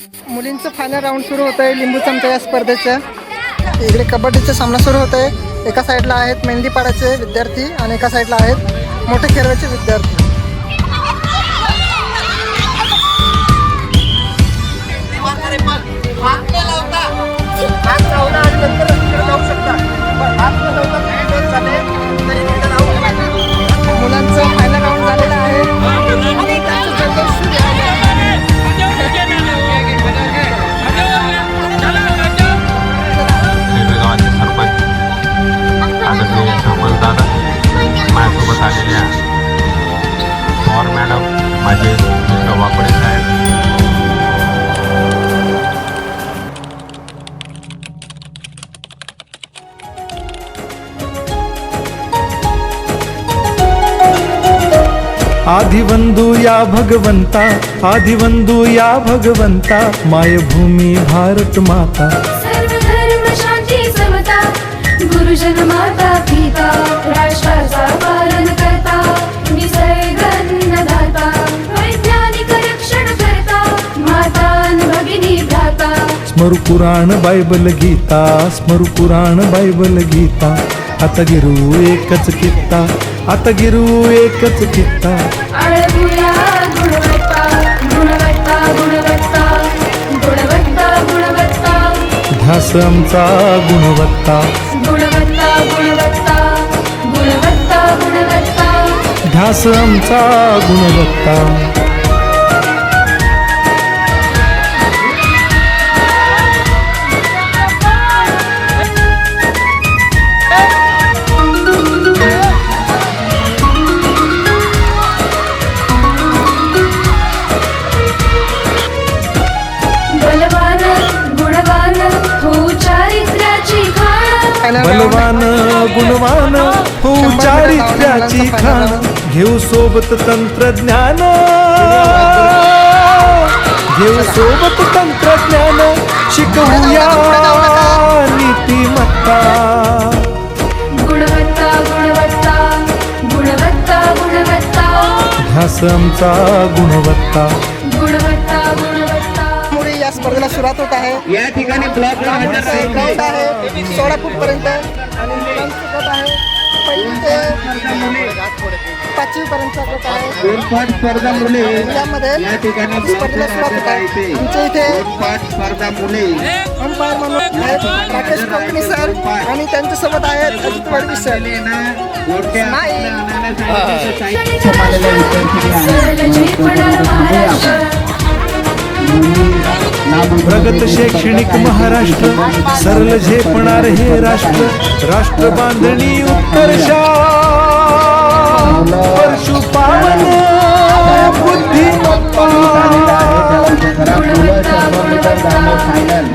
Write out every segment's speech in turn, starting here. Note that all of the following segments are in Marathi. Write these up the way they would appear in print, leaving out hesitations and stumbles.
मुलींचं फायनल राऊंड सुरू होत आहे लिंबू चमचा या स्पर्धेचं. इकडे कबड्डीचा सामना सुरू होत आहे. एका साईडला आहेत मेंढीपाड्याचे विद्यार्थी आणि एका साईडला आहेत मोठे खेळाचे विद्यार्थी. मुलांचं फायनल राऊंड झालेलं आहे. आदरणीय सरपंचदादा, माझ्यासोबत आलेल्या पवार मॅडम, माझे मित्र वापडे साहेब, आदिवंदू या भगवंता, आदिवंदू या भगवंता, मायभूमी भारत माता. सर्व धर्म शांती समता, गुरुजन माता पिता, राष्ट्राचा पालन करता, निसर्ग अन्नदाता, वैज्ञानिक रक्षण करता, माता अन भगिनी भ्राता. स्मरू पुराण बायबल गीता, स्मरू पुराण बायबल गीता. आता गिरू एकच कित्ता, आता गिरू एकच कित्ता. आळगुया गुणवत्ता, गुणवत्ता, गुणवत्ता, गुणवत्ता, गुणवत्ता. ध्यास आमचा गुणवत्ता, गुणवत्ता, गुणवत्ता, गुणवत्ता, गुणवत्ता. ध्यास आमचा गुणवत्ता. बलवान गुणवान हो चारित्र्याची खाण. बलवान गुणवान हो चारित्र्याची खाण. घेऊ सोबत तंत्रज्ञान, घेऊ सोबत तंत्रज्ञान. शिकवूया नीतिमत्ता. गुणवत्ता, गुणवत्ता, गुणवत्ता, गुणवत्ता. ध्यास आमचा गुणवत्ता. गुणवत्ता, गुणवत्ता. मुळे या स्पर्धेला सुरुवात होत आहे. या ठिकाणी ब्लॉक ग्राउंड आहे 16 फूट पर्यंत आणि मुलांचं गट आहे पहिली ते 5वी पर्यंतचा गट आहे. दोन स्पर्धा मुले यामध्ये या ठिकाणी स्पर्धेला सुरुवात होत आहे. आमच्या इथे स्पर्धा मुले अंपायर म्हणून आहेत राकेश कोकणी सर आणि त्यांच्यासोबत आहेत अजित वडवी सर. सरळ झेपणार महाराष्ट्र. प्रगत शैक्षणिक महाराष्ट्र, सरळ झेपणार हे राष्ट्र. राष्ट्र बांधणी उत्कर्षा, परशु पावन बुद्धिमत्ता. गुणवत्ता, गुणवत्ता,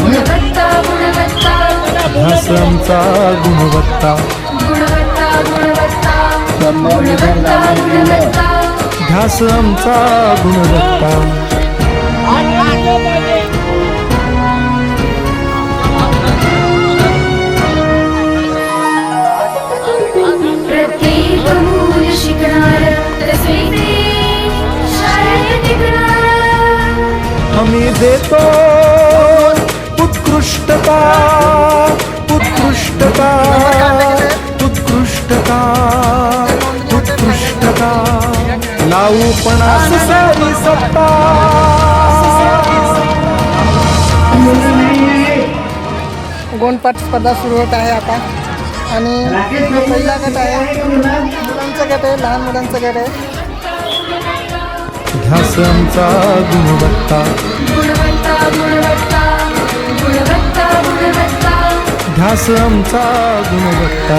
गुणवत्ता, गुणवत्ता. ध्यास आमचा गुणवत्ता. गुणवत्ता, गुणवत्ता, गुणवत्ता, गुणवत्ता. ध्यास आमचा गुणवत्ता. प्रत्येक मूल शिकणार, तसे शाळेत टिकणार. आम्ही देतो उत्कृष्टता, उत्कृष्टता, उत्कृष्टता, उत्कृष्टता. लावू पणास सारी सत्ता. गोंडपाट स्पर्धा सुरू होत आहे आता आणि पहिला गट आहे मुलांचा गट आहे, लहान मुलांचा गट आहे. ध्यास आमचा गुणवत्ता. गुणवत्ता, गुणवत्ता, गुणवत्ता, गुणवत्ता. ध्यास आमचा गुणवत्ता.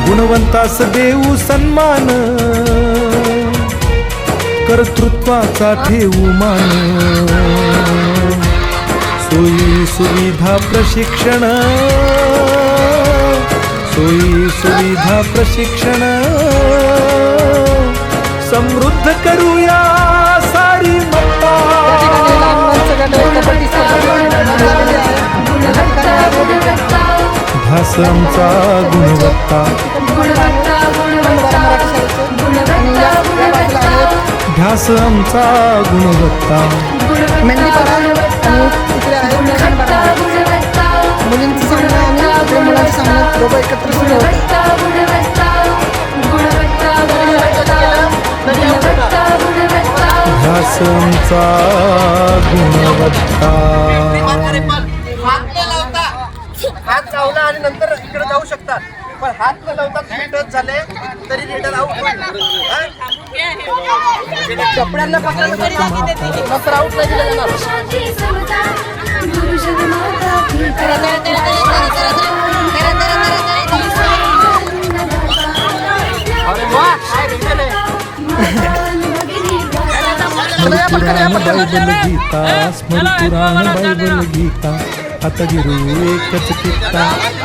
गुणवंतास देऊ सन्मान, कर्तृत्वाचा ठेवू मान. सोयी सुविधा प्रशिक्षण, सोयी सुविधा प्रशिक्षण. समृद्ध करूया आमचा गुणवत्ता, गुणवत्ता गुणवत्ता गुणवत्ता ध्यास आमचा गुणवत्ता. मेंढीपाडा आणि तिकडे आहे खानपाडा. गुणवत्ता मुलींचा सामना आणि इकडे मुलांचा सामना दोघं एकत्र सुरू होतं. गुणवत्ता गुणवत्ता गुणवत्ता गुणवत्ता गुणवत्ता ध्यास आमचा गुणवत्ता. हात लावला आणि नंतर इकडे जाऊ शकतात, पण हात न लावता तुम्ही टच झाले तरी रिटर्न आउट होईल. कपड्यांना पकडलं तरी नंतर आउट नाही दिलं जाणार. शांती समता गुरुजनमाता पुराण बायबल गीता, स्मर पुराण बायबल गीता. आता गिरू एकच कित्ता,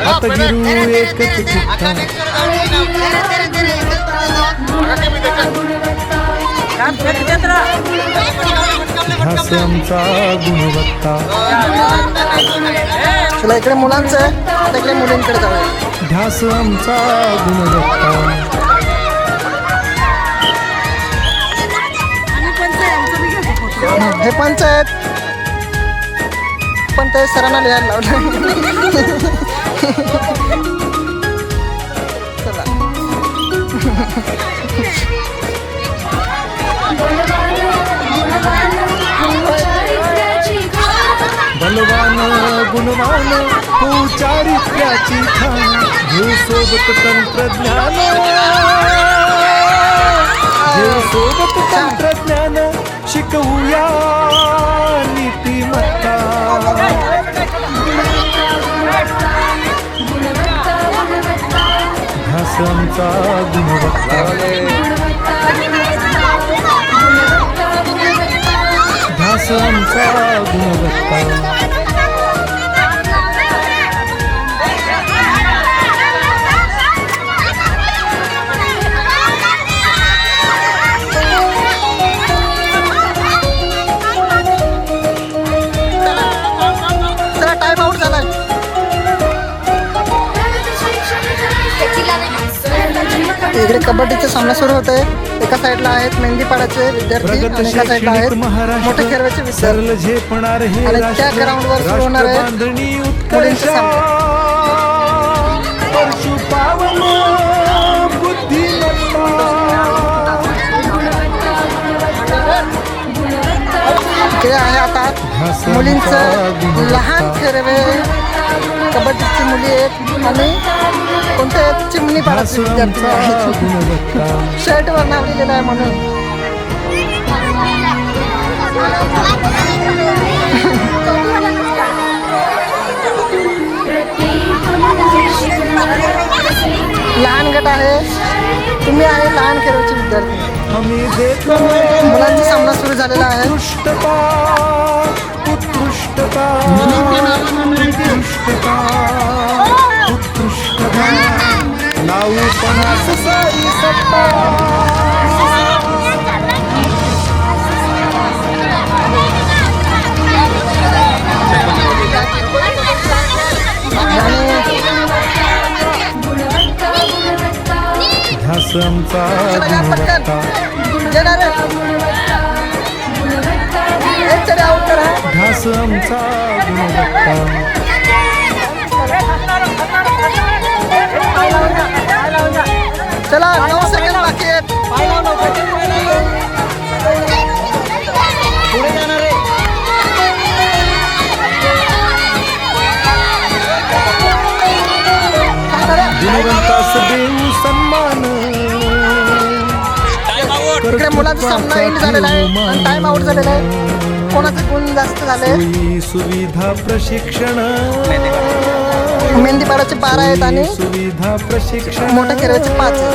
आता गिरू एकच कित्ता. ध्यास आमचा गुणवत्ता, चला इकडे मुलांचं आहे, आता इकडे मुलींकडे जाऊया. ध्यास आमचा गुणवत्ता. हे पंच आहेत, पण ते सरांना लिहायला लावलं. चला बलवान गुणवान हो चारित्र्याची खाण, घेऊ सोबत तंत्रज्ञान, घेऊ सोबत तंत्रज्ञान, शिकवूया नीतिमत्ता. ध्यास आमचा गुणवत्ता, ध्यास आमचा गुणवत्ता. चला टाइम आउट झालाय. इकडे कबड्डीचा सामना सुरू होत आहे. एका साईडला आहेत मेंढीपाड्याचे विद्यार्थी आणि एका साईडला आहेत मोठे खेळाचे विद्यार्थी. सरल झेपणार हे आणि त्या राष्ट्र, ग्राउंडवर सुरू होणार आहे राष्ट्रबांधणी मुलींचा उत्कर्षा. सामना. परशु पावन बुद्धिमत्ता. इकडे आहे आता मुलींचं लहान खेळवे. कबड्डीची मुली आहेत आणि कोणत्या चिमणी पाडायचे विद्यार्थी आहेत. गुणवत्ता, शर्टवर नाव लिहिलेलं आहे म्हणून. लहान गट आहे, तुम्ही आहे लहान खेळाचे विद्यार्थी. आम्ही देतो मुलांचा सामना सुरू झालेला आहे. उत्कृष्टता, उत्कृष्टता, उत्कृष्टता, उत्कृष्टता. लावू पणास सारी सत्ता. ध्यास आमचा गुणवत्ता, ध्यास आमचा गुणवत्ता. चला 9 सेकंद बाकी आहेत. पुढे जाणार आहे. गुणवंतास देऊ सन्मान. इकडे मुलांचा सामना एंड झालेला आहे आणि टाइम आउट झालेला आहे. कोणाचे गुण जास्त झाले. सोयी सुविधा प्रशिक्षण, मेंढीपाडाचे 12 आहेत आणि सुविधा प्रशिक्षण. मोठ्या खेळाचे 5 आहेत.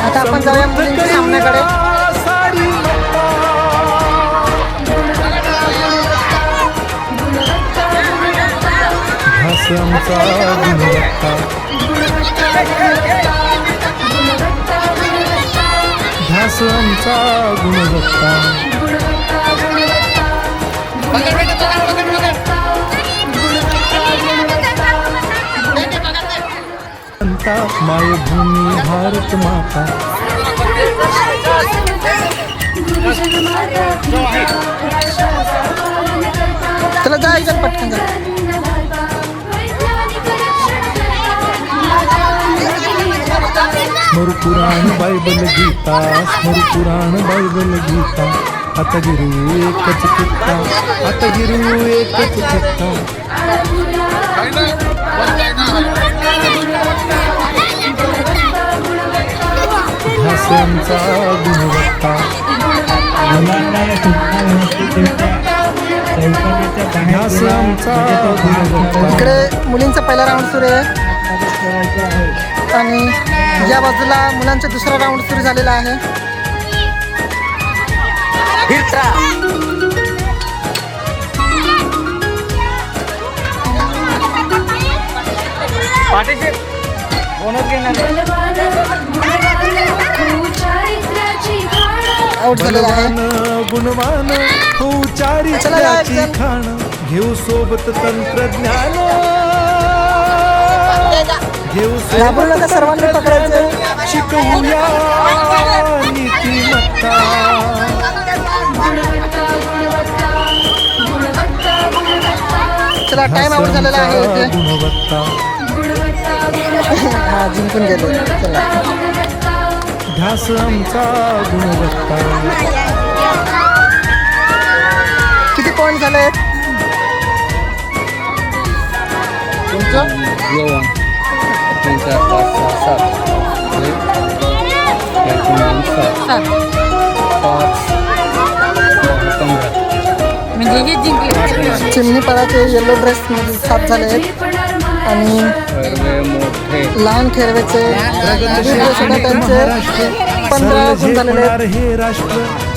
आता आपण जाऊया मुलींच्या सामन्याकडे. सारी ध्यास आमचा गुणवत्ता, ध्यास आमचा गुणवत्ता. माता मायभूमी भारत माता. गुरुजनमाता राष्ट्राचा पालन करता. चला जायचं पटकन जा. स्मरू पुराण बायबल गीता, स्मरू पुराण बायबल गीता. आता गिरू एकच चित्ता, आता गिरू एकच चित्ता. ध्यासांचा गुणवत्ता. ध्यासांचा गुणवत्ता. इकडे मुलींचा पहिला राऊंड सुरू आहे आणि या बाजूला मुलांचा दुसरा राऊंड सुरू झालेला आहे. आउट झालेला आहे. गुणवान हो चारित्र्याची खाण, घेऊ सोबत तंत्रज्ञान, घेऊ घाबरू नका, सर्वांनी पकडायचं. शिकवूया नीतिमत्ता. चला टाइम आउट झालेला आहे इथे. गुणवत्ता. हा जिंकून गेले. चला ध्यास आमचा गुणवत्ता. किती पॉईंट झाले तुमचं? चिमणीपाडाचे येलो ड्रेस मध्ये 7 झाले आहेत आणि लहान खेळवेचे त्यांचे 15 गुण झालेले आहेत. हे राष्ट्र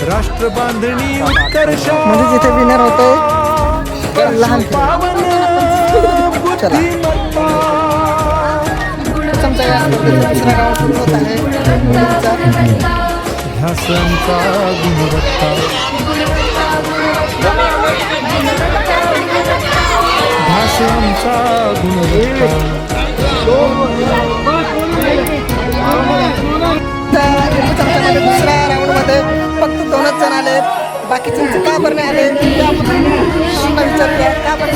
राष्ट्र बांधणी उत्कर्ष म्हणजे जिथे विनर होते लहान चला चमचा या स्पर्धेचा दुसरा राऊंड सुरू होत आहे मुलींचा. ध्यासांचा गुणवत्ता. ध्यासांचा गुणवत्ता. चमच्यामध्ये दुसऱ्या राऊंडमध्ये फक्त 2च जण आले. बाकीचे का बरं नाही आले ते आपण विचारूया. का बरं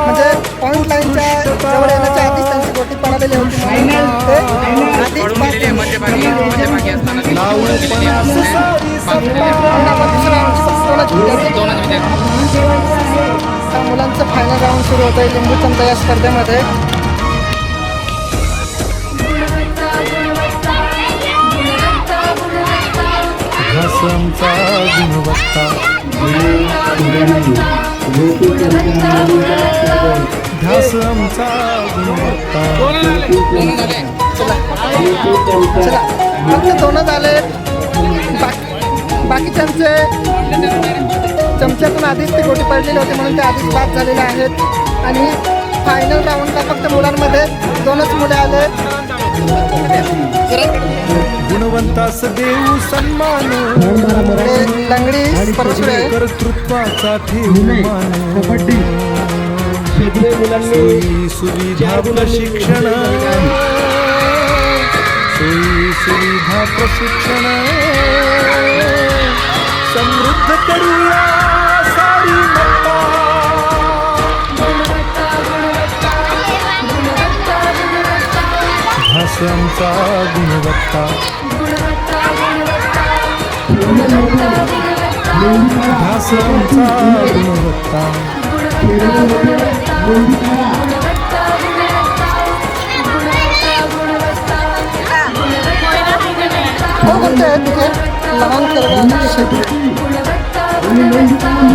म्हणजे पॉईंट लाईनच्या जवळ येण्याच्या आधीच त्यांची गोटी पडालेली होती. मुलांचं फायनल राऊंड सुरू होतं आहे लिंबू चमचा या स्पर्धेमध्ये. ध्यासांचा गुणवत्ता. ध्यासांचा गुणवत्ता. चला फक्त 2च आले. बाकीच्यांचे चमच्यातून आधीच ते गोटी पडलेले होते म्हणून ते आधीच बाद झालेले आहेत आणि फायनल राऊंडला फक्त मुलांमध्ये 2च मुले आले. गुणवंतास देऊ सन्मान, लंगडी स्पर्धा सुरू आहे. कर्तृत्वाचा ठेवू मान. सोयी सुविधा प्रशिक्षण, सोयी सुविधा प्रशिक्षण. समृद्ध करूया सारी मत्ता. ध्यासांचा गुणवत्ता. ध्यासांचा गुणवत्ता. कोणते आहेत तिथे लहान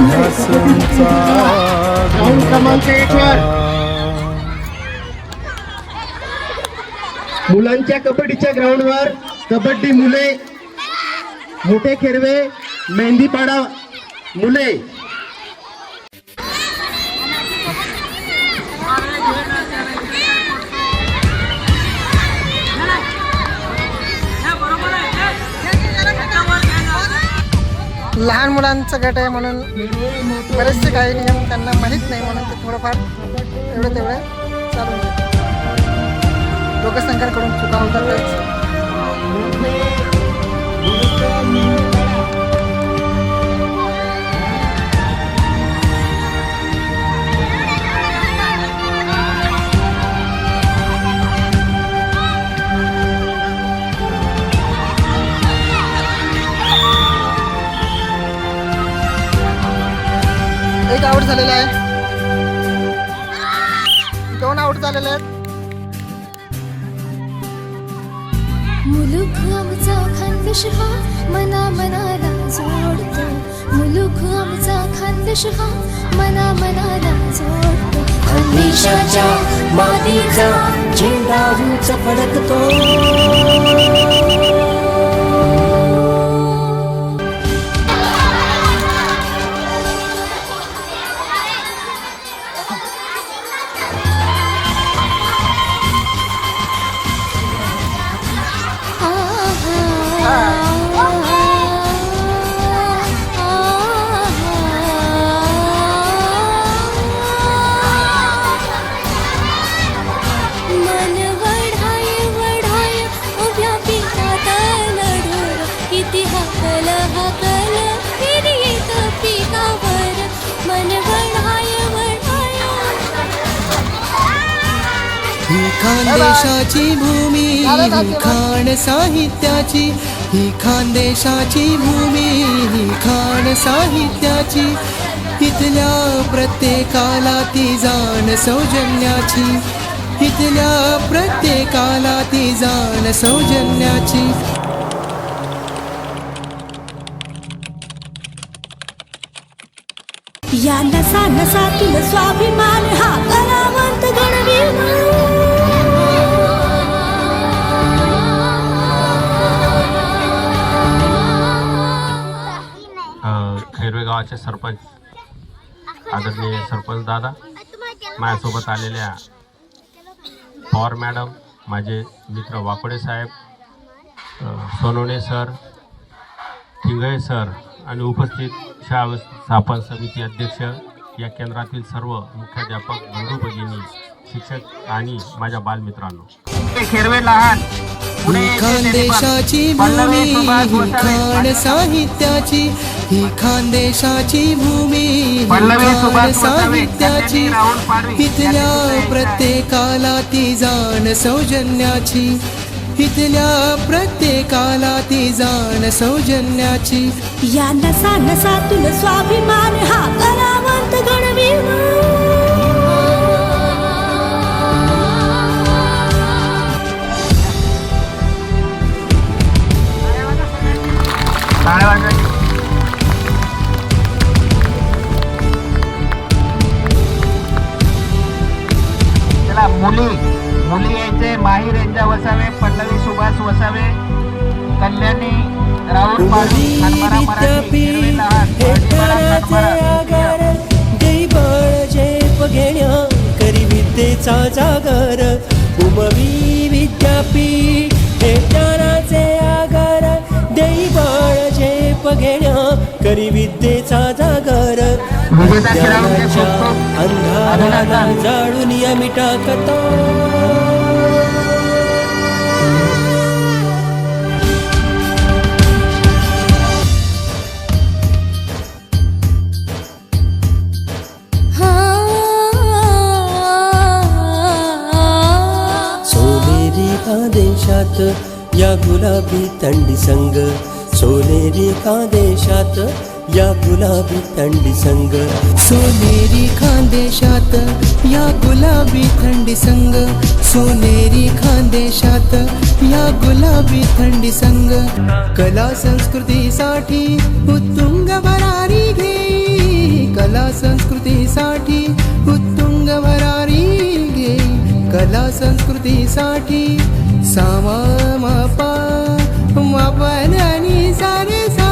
ध्यासांचा क्रमांक 1 वर मुलांच्या कबड्डीच्या ग्राउंडवर कबड्डी मुले, मोठे खेरवे, मेंदीपाडा मुले. लहान मुलांचा गट आहे म्हणून बरेचसे काही नियम त्यांना माहीत नाही म्हणून ते थोडंफार एवढं तेवढं चालून जातं. लोकसंख्यांकडून चुका होतातच. एक आउट झालेला आहे, 2 आउट झालेले आहेत. मुलुख आमचा खानदेश हा मना मनाला जोडतो. मुलुख आमचा खानदेश हा मना मनाला जोडतो. खानदेशाच्या मातीचा झेंडा उंच फडकतो. ही खानदेशाची भूमी, ही खाण साहित्याची, ही खानदेशाची भूमी, ही खाण साहित्याची. इथल्या प्रत्येकाला ती जाण सौजन्याची, इथल्या प्रत्येकाला ती जाण सौजन्याची. या नसा नसातून स्वाभिमान हा कलावंत गणवीर. खैरवे गावाचे सरपंच आदरणीय सरपंच दादा, माझ्यासोबत आलेल्या पवार मॅडम, माझे मित्र वाकोडे साहेब, सोनवणे सर, ठिंगळे सर आणि उपस्थित शाळा स्थापन समिती अध्यक्ष, या केंद्रातील सर्व मुख्याध्यापक बंधू भगिनी, शिक्षक आणि माझ्या बालमित्रांनो. खेरवे लहान ही खानदेशाची भूमी, ही खाण साहित्याची, ही खानदेशाची भूमी, ही खाण साहित्याची. इथल्या प्रत्येकाला ती जाण सौजन्याची, इथल्या प्रत्येकाला ती जाण सौजन्याची. या नसा नसातून स्वाभिमान हा कलावंत गणवीर. मुली यायचे माहीर यांच्या वसावे, पल्लवी सुभाष वसावे, कल्याणी राहुल पाडवी, हरभरा मराठी, खेरवे लहान, करी विद्येचा जागर. उमवी विद्यापीठ हे ज्ञानाचे आगार. देई बाळ झेप घेण्या करी विद्येचा जागर. अंधाराला जाळून यमी टाकतो. सोनेरी खानदेशात या गुलाबी थंडी संग, सोनेरी खानदेशात या गुलाबी थंडी संग. सोनेरी खानदेशात या गुलाबी थंडी संग, सोनेरी खानदेशात या गुलाबी थंडी संग. कला संस्कृतीसाठी उत्तुंग भरारी घे, कला संस्कृतीसाठी उत्तुंग भरारी घे. कला संस्कृतीसाठी सामा मापा मापन आणि सारे सा.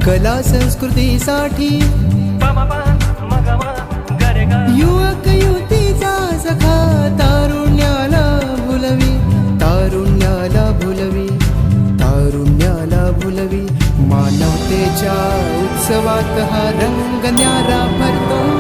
कला संस्कृतीसाठी युवक युवतीचा सखा, तारुण्याला भुलवी, तारुण्याला भुलवी. मानवतेच्या उत्सवात हा रंग न्यारा भरतो.